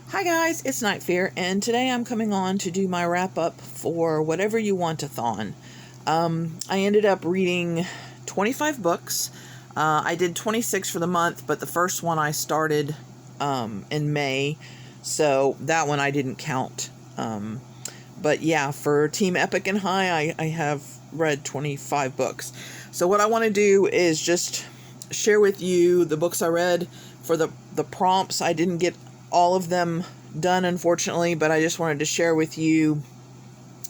Hi guys, it's Night Fear, and today I'm coming on to do my wrap up for Whatever-You-Want-A-Thon. I ended up reading 25 books. I did 26 for the month, but the first one I started in May, so that one I didn't count. But yeah, for Team Epic and High, I have read 25 books. So what I want to do is just share with you the books I read. For the prompts, I didn't get all of them done, unfortunately, but I just wanted to share with you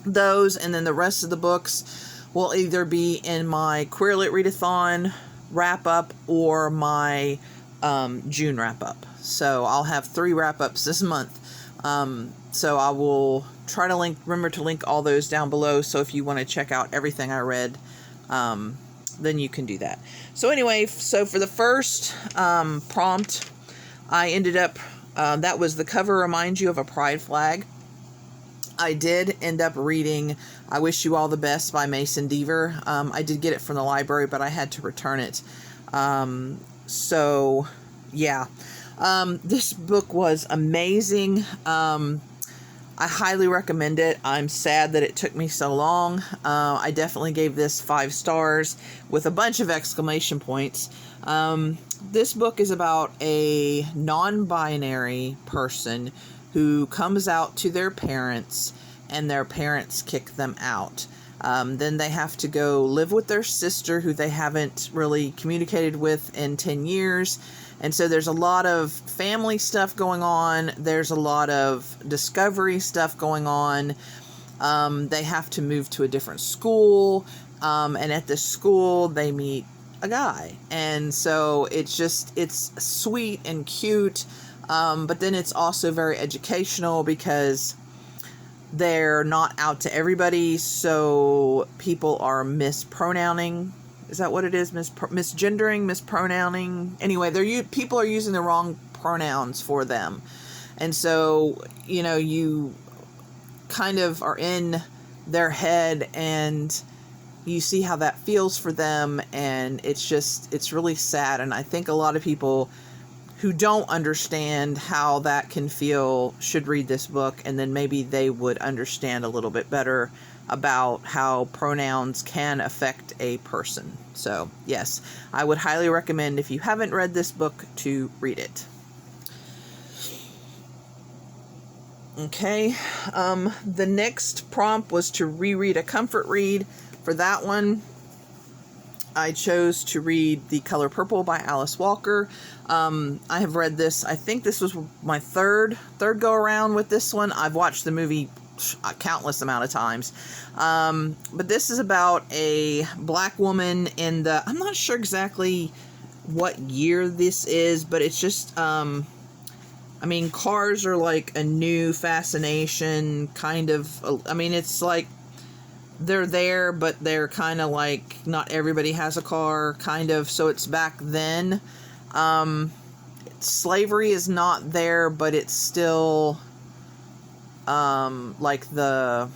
those, and then the rest of the books will either be in my Queer Lit Readathon wrap up or my June wrap up. So I'll have 3 wrap ups this month. So I will try to remember to link all those down below, so if you want to check out everything I read, then you can do that. So anyway, so for the first prompt, I ended up, that was The Cover Reminds You of a Pride Flag. I did end up reading I Wish You All the Best by Mason Deaver. I did get it from the library, but I had to return it. So, yeah. This book was amazing. I highly recommend it. I'm sad that it took me so long. I definitely gave this 5 stars with a bunch of exclamation points. This book is about a non-binary person who comes out to their parents, and their parents kick them out. Then they have to go live with their sister, who they haven't really communicated with in 10 years. And so there's a lot of family stuff going on. There's a lot of discovery stuff going on. They have to move to a different school. And at the school, they meet a guy. And so it's sweet and cute. But then it's also very educational because they're not out to everybody. So people are mispronouncing. Is that what it is? Misgendering, mispronouncing. Anyway, people are using the wrong pronouns for them. And so, you kind of are in their head and you see how that feels for them. And it's really sad. And I think a lot of people who don't understand how that can feel should read this book, and then maybe they would understand a little bit better about how pronouns can affect a person. So, yes, I would highly recommend, if you haven't read this book, to read it. Okay, the next prompt was to reread a comfort read. For that one, I chose to read The Color Purple by Alice Walker. I have read this, I think this was my third go around with this one. I've watched the movie a countless amount of times. But this is about a black woman in I'm not sure exactly what year this is, but it's just, cars are like a new fascination, kind of. It's like they're there, but they're kind of like not everybody has a car, kind of. So it's back then. Slavery is not there, but it's still like the,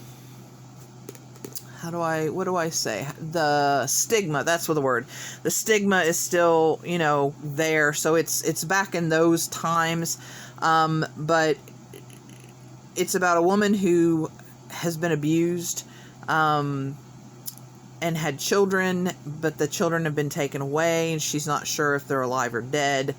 what do I say? The stigma, that's what the word. The stigma is still, there. So it's back in those times. But it's about a woman who has been abused, and had children, but the children have been taken away, and she's not sure if they're alive or dead.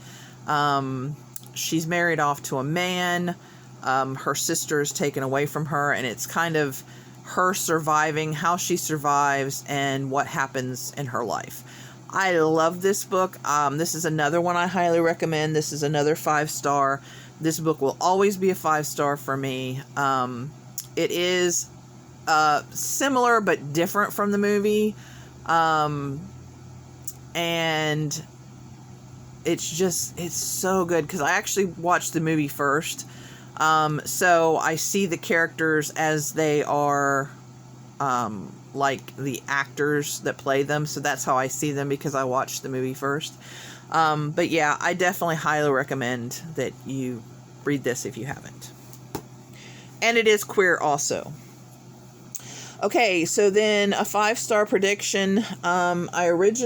She's married off to a man. Her sister is taken away from her, and it's kind of her surviving, how she survives, and what happens in her life. I love this book. This is another one I highly recommend. This is another 5-star. This book will always be a 5-star for me. It is similar but different from the movie. And it's so good, because I actually watched the movie first. So I see the characters as they are, like the actors that play them. So that's how I see them, because I watched the movie first. But yeah, I definitely highly recommend that you read this if you haven't. And it is queer also. Okay, so then a 5-star prediction. I erased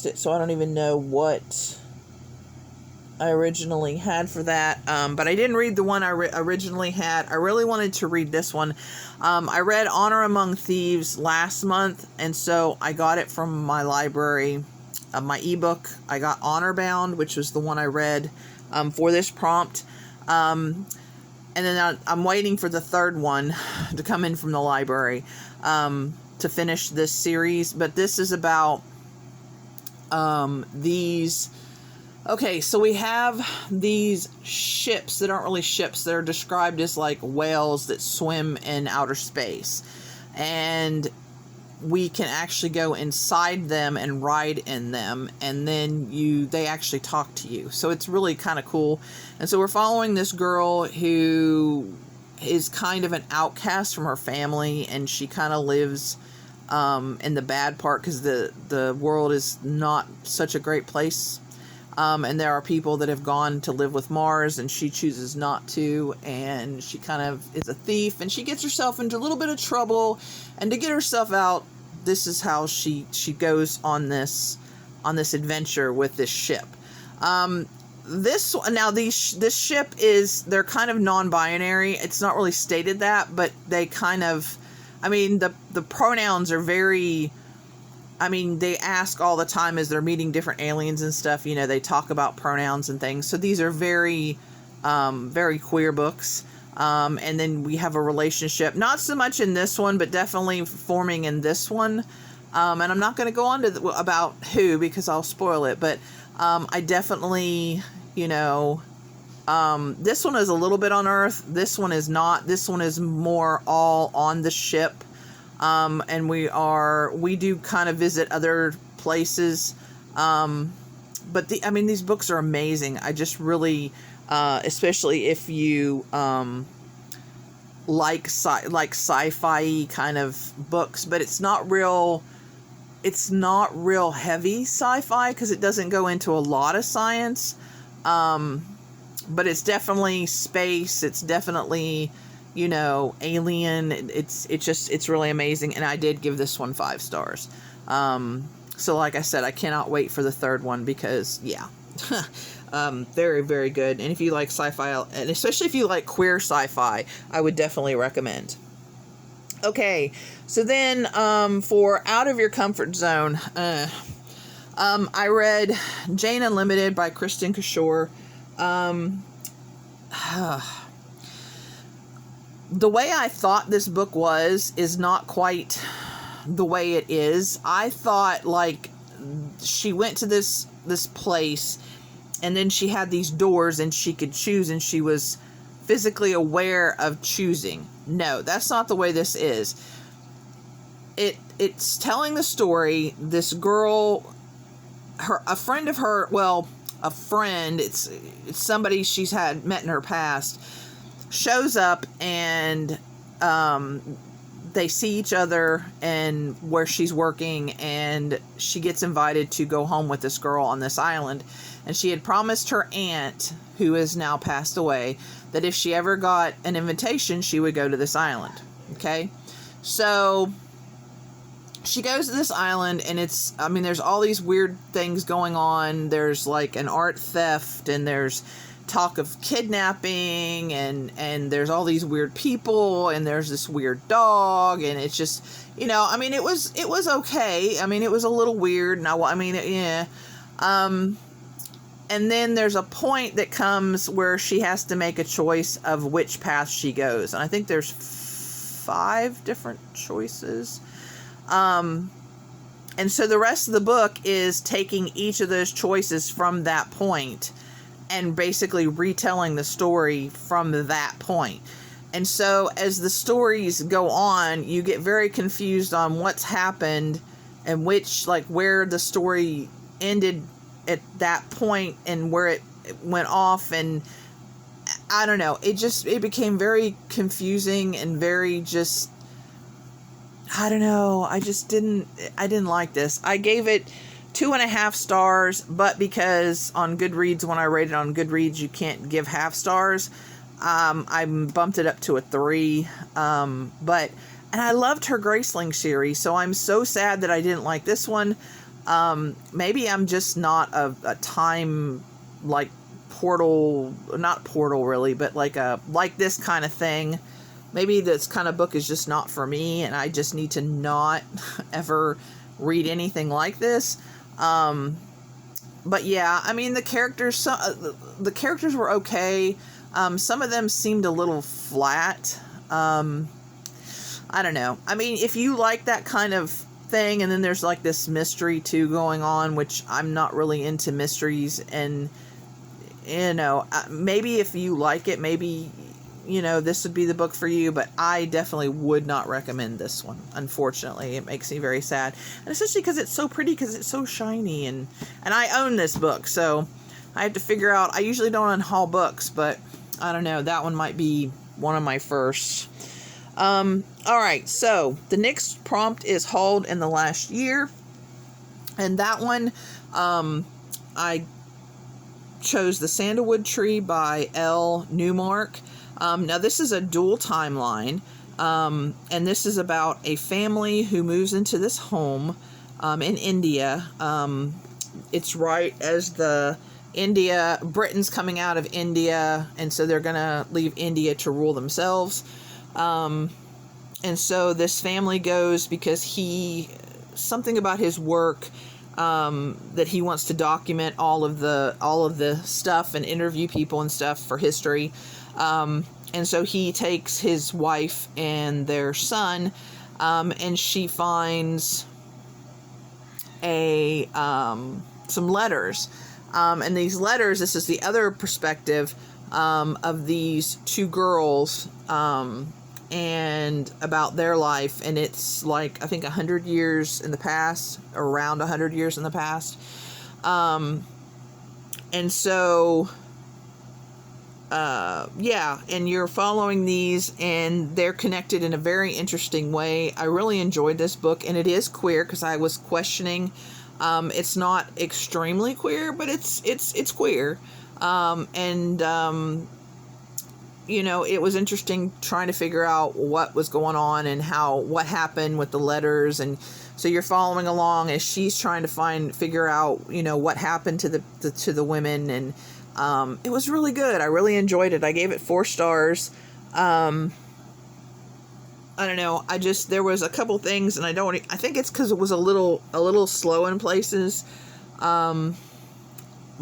it, so I don't even know what I originally had for that, but I didn't read the one I originally had. I really wanted to read this one. I read Honor Among Thieves last month, and so I got it from my library, my ebook. I got Honor Bound, which was the one I read for this prompt. And then I'm waiting for the third one to come in from the library to finish this series. But this is about these... Okay, so we have these ships that aren't really ships. They're described as like whales that swim in outer space. And we can actually go inside them and ride in them. And then they actually talk to you. So it's really kind of cool. And so we're following this girl who is kind of an outcast from her family. And she kind of lives in the bad part because the world is not such a great place. And there are people that have gone to live with Mars, and she chooses not to, and she kind of is a thief, and she gets herself into a little bit of trouble, and to get herself out, this is how she goes on this adventure with this ship. This ship they're kind of non-binary. It's not really stated that, but they kind of, I mean, the pronouns are very... I mean, they ask all the time as they're meeting different aliens and stuff, you know, they talk about pronouns and things. So these are very, very queer books. And then we have a relationship, not so much in this one, but definitely forming in this one. And I'm not going to go on to about who, because I'll spoil it. But I definitely, you know, this one is a little bit on Earth. This one is not. This one is more all on the ship. And we do kind of visit other places. But these books are amazing. I just really, especially if you, like sci-fi kind of books, but it's not real heavy sci-fi because it doesn't go into a lot of science. But it's definitely space. It's definitely, you know, alien. It's really amazing. And I did give this one 5 stars. So like I said, I cannot wait for the third one because, yeah, very, very good. And if you like sci-fi, and especially if you like queer sci-fi, I would definitely recommend. Okay, so then for Out of Your Comfort Zone, I read Jane Unlimited by Kristen Kishore. The way I thought this book is not quite the way it is. I thought, like, she went to this place, and then she had these doors, and she could choose, and she was physically aware of choosing. No, that's not the way this is. It's telling the story. This girl, a friend, it's somebody she's had met in her past, shows up, and they see each other and where she's working, and she gets invited to go home with this girl on this island. And she had promised her aunt, who has now passed away, that if she ever got an invitation, she would go to this island. Okay? So she goes to this island, and there's all these weird things going on. There's like an art theft, and there's talk of kidnapping, and there's all these weird people, and there's this weird dog, and it's just, you know, I mean, it was okay. I mean, it was a little weird. Yeah. And then there's a point that comes where she has to make a choice of which path she goes. And I think there's 5 different choices. And so the rest of the book is taking each of those choices from that point and basically retelling the story from that point. And so as the stories go on, you get very confused on what's happened and where the story ended at that point and where it went off. And I don't know, it became very confusing and very just, I don't know, I didn't like this. I gave it 2.5 stars, but because on Goodreads, when I rated on Goodreads, you can't give half stars, I bumped it up to a 3. And I loved her Graceling series, so I'm so sad that I didn't like this one. Maybe I'm just not a time, like, portal, not portal really, but like this kind of thing. Maybe this kind of book is just not for me, and I just need to not ever read anything like this. But yeah, I mean, the characters were okay. Some of them seemed a little flat. I don't know. I mean, if you like that kind of thing, and then there's like this mystery too going on, which I'm not really into mysteries, and you know, maybe if you like it, maybe, you know, this would be the book for you, but I definitely would not recommend this one. Unfortunately, it makes me very sad, and especially because it's so pretty, because it's so shiny, and I own this book, so I have to figure out. I usually don't unhaul books, but I don't know, that one might be one of my first. Alright, so the next prompt is hauled in the last year, and that one, I chose The Sandalwood Tree by L. Newmark. Now this is a dual timeline, and this is about a family who moves into this home, in India. It's right as Britain's coming out of India, and so they're gonna leave India to rule themselves. And so this family goes because something about his work, that he wants to document all of the stuff and interview people and stuff for history. And so he takes his wife and their son, and she finds some letters. And these letters, this is the other perspective, of these two girls, and about their life, and it's like, I think 100 years in the past, around 100 years in the past. And so, yeah, and you're following these, and they're connected in a very interesting way. I really enjoyed this book, and it is queer, because I was questioning. It's not extremely queer, but it's queer. You know, it was interesting trying to figure out what was going on and what happened with the letters. And so you're following along as she's trying to figure out, you know, what happened to the women. And, it was really good. I really enjoyed it. I gave it 4 stars. I don't know. There was a couple things, and I think it's because it was a little slow in places.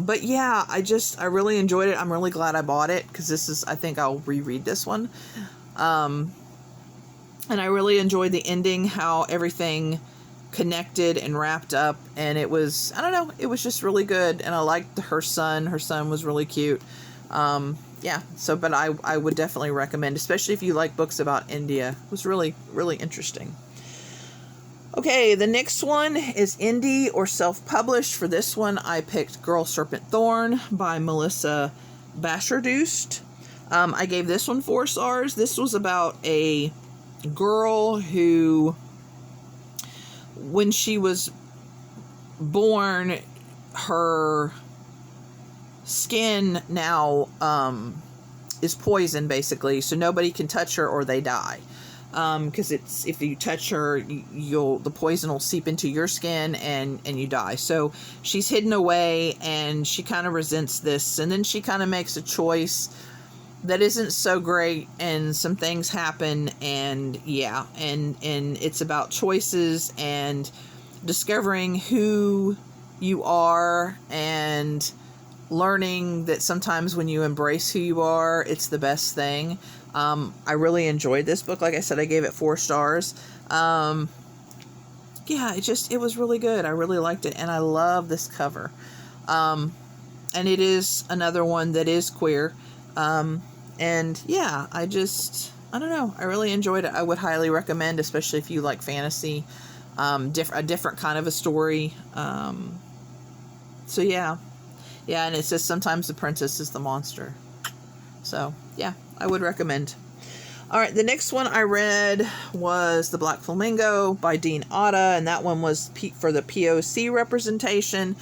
But yeah, I really enjoyed it. I'm really glad I bought it, because I think I'll reread this one. And I really enjoyed the ending, how everything connected and wrapped up, and it was, I don't know, it was just really good, and I liked her son. Her son was really cute. Yeah, but I would definitely recommend, especially if you like books about India. It was really, really interesting. Okay, the next one is indie or self-published. For this one, I picked Girl Serpentthorne by Melissa Bashardust. I gave this one 4 stars. This was about a girl who, when she was born, her skin now is poisoned, basically, so nobody can touch her or they die. Because if you touch her, the poison will seep into your skin and you die. So she's hidden away, and she kind of resents this, and then she kind of makes a choice that isn't so great, and some things happen, and yeah, and it's about choices and discovering who you are, and learning that sometimes when you embrace who you are, it's the best thing. I really enjoyed this book. Like I said, I gave it 4 stars. Yeah, it was really good. I really liked it, and I love this cover. And it is another one that is queer. And yeah, I don't know. I really enjoyed it. I would highly recommend, especially if you like fantasy, a different kind of a story. So yeah, and it says sometimes the princess is the monster. So yeah, I would recommend. All right, the next one I read was The Black Flamingo by Dean Otta, and that one was for the POC representation.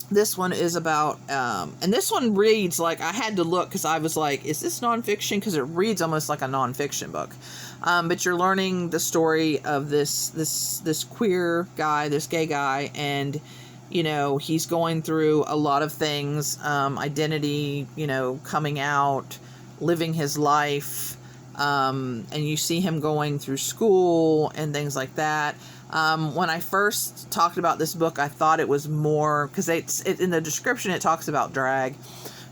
This one is about, and this one reads like, I had to look because I was like, is this nonfiction? Because it reads almost like a nonfiction book. But you're learning the story of this queer guy, this gay guy, and you know, he's going through a lot of things, identity, you know, coming out, living his life, and you see him going through school and things like that. When I first talked about this book, I thought it was more, because in the description it talks about drag.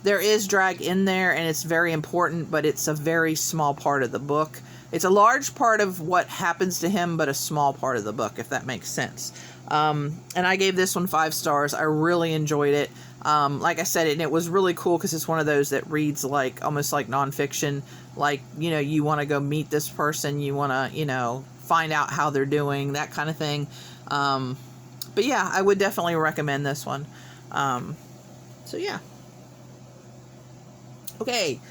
There is drag in there, and it's very important, but it's a very small part of the book. It's a large part of what happens to him, but a small part of the book, if that makes sense. And I gave this one 5 stars. I really enjoyed it. Like I said, and it was really cool because it's one of those that reads like almost like nonfiction. Like, you know, you want to go meet this person, you want to, you know, find out how they're doing, that kind of thing. But yeah, I would definitely recommend this one. So yeah. Okay.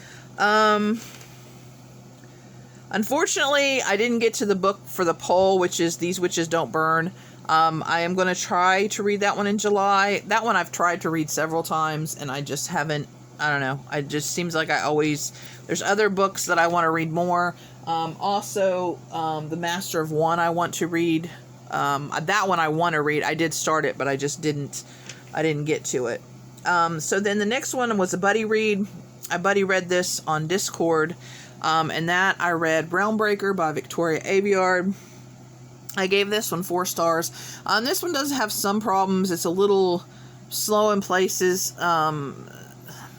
Unfortunately, I didn't get to the book for the poll, which is These Witches Don't Burn. I am going to try to read that one in July. That one I've tried to read several times, and I just haven't, I don't know. It just seems like there's other books that I want to read more. Also, The Master of One I want to read. That one I want to read. I did start it, but I didn't get to it. So then the next one was a buddy read. I buddy read this on Discord, and that I read Brownbreaker by Victoria Aveyard. I gave this one 4 stars. This one does have some problems. It's a little slow in places.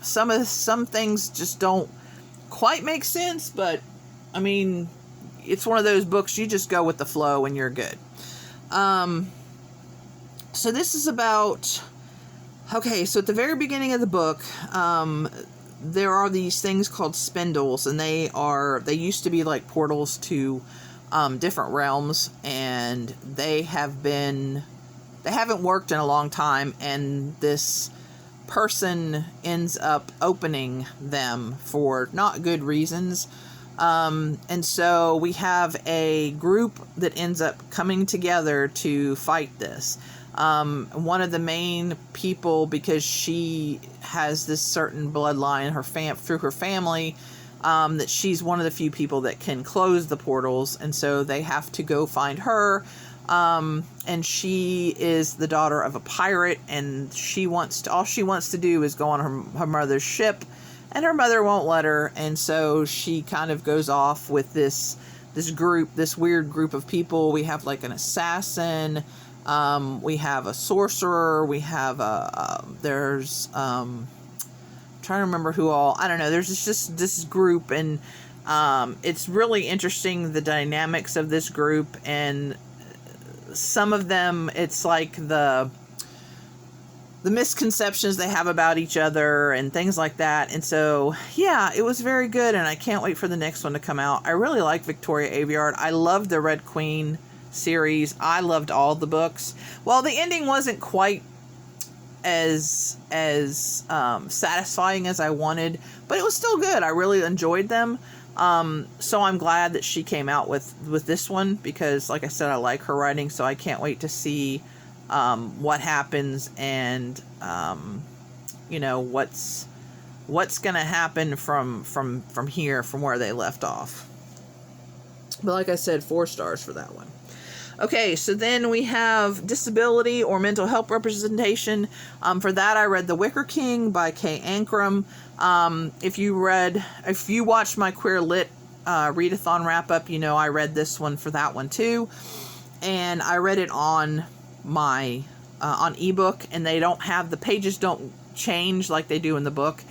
Some things just don't quite make sense, but I mean, it's one of those books you just go with the flow and you're good. So this is about, okay, so at the very beginning of the book, there are these things called spindles, and they used to be like portals to different realms, and they haven't worked in a long time, and this person ends up opening them for not good reasons. And so we have a group that ends up coming together to fight this. One of the main people, because she has this certain bloodline through her family, that she's one of the few people that can close the portals, and so they have to go find her. And she is the daughter of a pirate, and all she wants to do is go on her mother's ship, and her mother won't let her, and so she kind of goes off with this weird group of people. We have like an assassin, we have a sorcerer, we have trying to remember who all, I don't know, there's just this group, and it's really interesting, the dynamics of this group, and some of them, it's like the misconceptions they have about each other and things like that. And so yeah, it was very good, and I can't wait for the next one to come out. I really like Victoria Aveyard. I loved the Red Queen series. I loved all the books. Well, the ending wasn't quite as satisfying as I wanted, but it was still good. I really enjoyed them. So I'm glad that she came out with this one, because like I said, I like her writing, so I can't wait to see what happens, and you know, what's gonna happen from here, from where they left off. But like I said, 4 stars for that one. Okay, so then we have disability or mental health representation. For that, I read The Wicker King by Kay Ankrum. If you watched my Queer Lit readathon wrap up, you know I read this one for that one too, and I read it on my on ebook, and the pages don't change like they do in the book.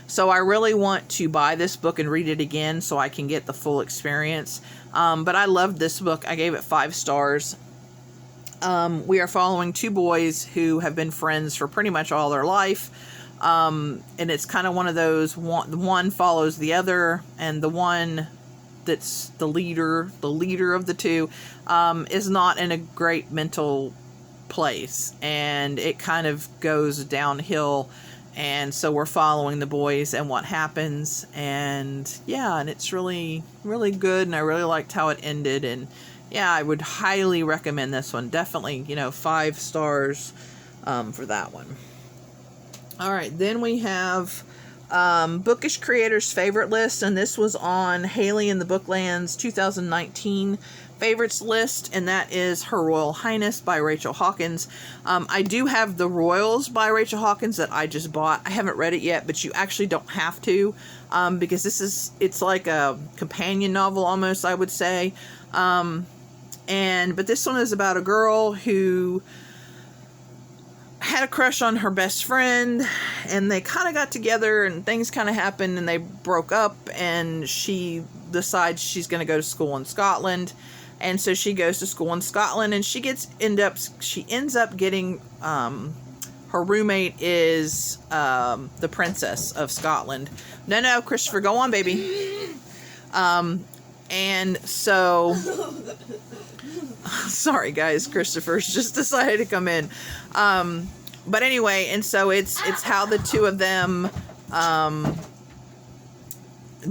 So I really want to buy this book and read it again so I can get the full experience. But I loved this book. I gave it 5 stars. We are following 2 boys who have been friends for pretty much all their life. And it's kind of one of those, one follows the other, and the one that's the leader of the 2, is not in a great mental place, and it kind of goes downhill. And so we're following the boys and what happens, and yeah, and it's really, really good, and I really liked how it ended, and yeah, I would highly recommend this one. Definitely, 5 stars for that one. Alright, then we have Bookish Creators Favorite List, and this was on Haley in the Booklands 2019 favorites list, and that is Her Royal Highness by Rachel Hawkins. I do have The Royals by Rachel Hawkins that I just bought. I haven't read it yet, but you actually don't have to, because it's like a companion novel almost, I would say. But this one is about a girl who had a crush on her best friend, and they kind of got together, and things kind of happened, and they broke up, and she decides she's going to go to school in Scotland, and so she goes to school in Scotland, and she ends up getting, her roommate is the Princess of Scotland. No, Christopher, go on, baby. And so, sorry guys, Christopher's just decided to come in. But anyway, and so it's how the two of them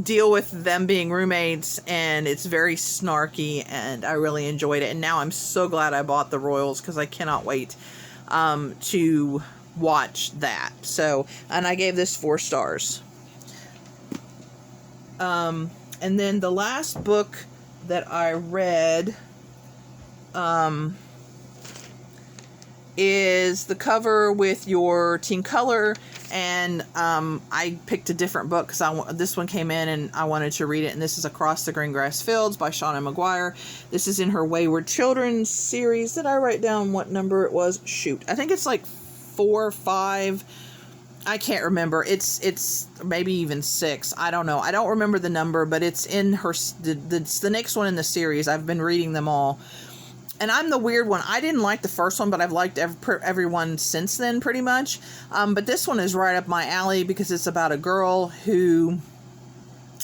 deal with them being roommates, and it's very snarky, and I really enjoyed it. And now I'm so glad I bought The Royals, because I cannot wait to watch that. So, and I gave this 4 stars. And then the last book that I read is the cover with your team color, and I picked a different book because this one came in and I wanted to read it, and this is Across the Green Grass Fields by Shauna Maguire. This is in her Wayward Children series. Did I write down what number it was? Shoot, I think it's like 4 or 5. I can't remember. It's maybe even 6. I don't know. I don't remember the number, but it's in her, it's the next one in the series. I've been reading them all. And I'm the weird one. I didn't like the first one, but I've liked everyone since then, pretty much. But this one is right up my alley because it's about a girl who,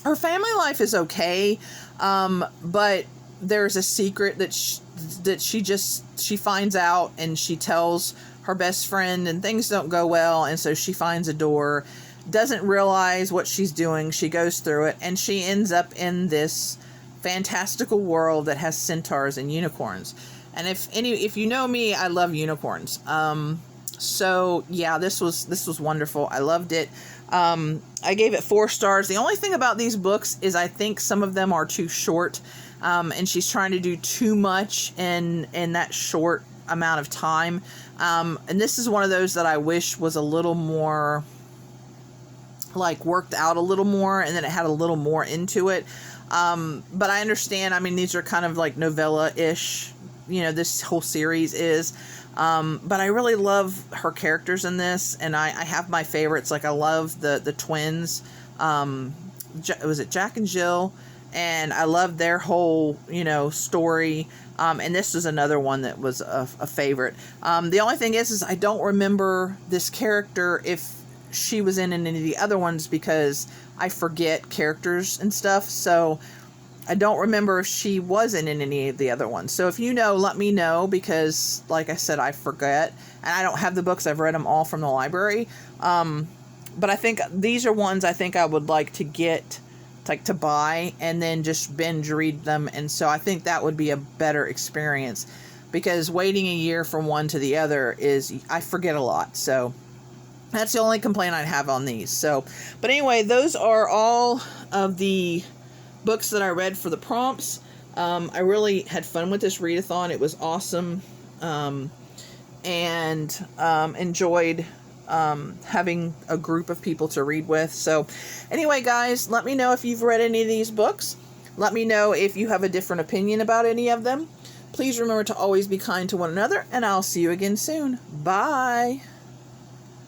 her family life is okay, but there's a secret that she finds out, and she tells her best friend, and things don't go well, and so she finds a door, doesn't realize what she's doing, she goes through it, and she ends up in this fantastical world that has centaurs and unicorns. And if you know me, I love unicorns. So yeah, this was wonderful. I loved it. I gave it 4 stars. The only thing about these books is I think some of them are too short, and she's trying to do too much in that short amount of time. And this is one of those that I wish was a little more, like, worked out a little more, and then it had a little more into it. But I understand, I mean, these are kind of like novella-ish, this whole series is. But I really love her characters in this, and I have my favorites. Like, I love the twins. Was it Jack and Jill? And I love their whole, story. And this is another one that was a favorite. The only thing is I don't remember this character if she was in any of the other ones, because I forget characters and stuff. So I don't remember if she was in any of the other ones. So if you know, let me know, because like I said, I forget, and I don't have the books. I've read them all from the library. But I think these are ones I think I would like to get, to buy, and then just binge read them. And so I think that would be a better experience, because waiting a year from one to the other I forget a lot. So that's the only complaint I'd have on these. So, but anyway, those are all of the books that I read for the prompts. I really had fun with this readathon. It was awesome. And enjoyed having a group of people to read with. So anyway, guys, let me know if you've read any of these books. Let me know if you have a different opinion about any of them. Please remember to always be kind to one another, and I'll see you again soon. Bye.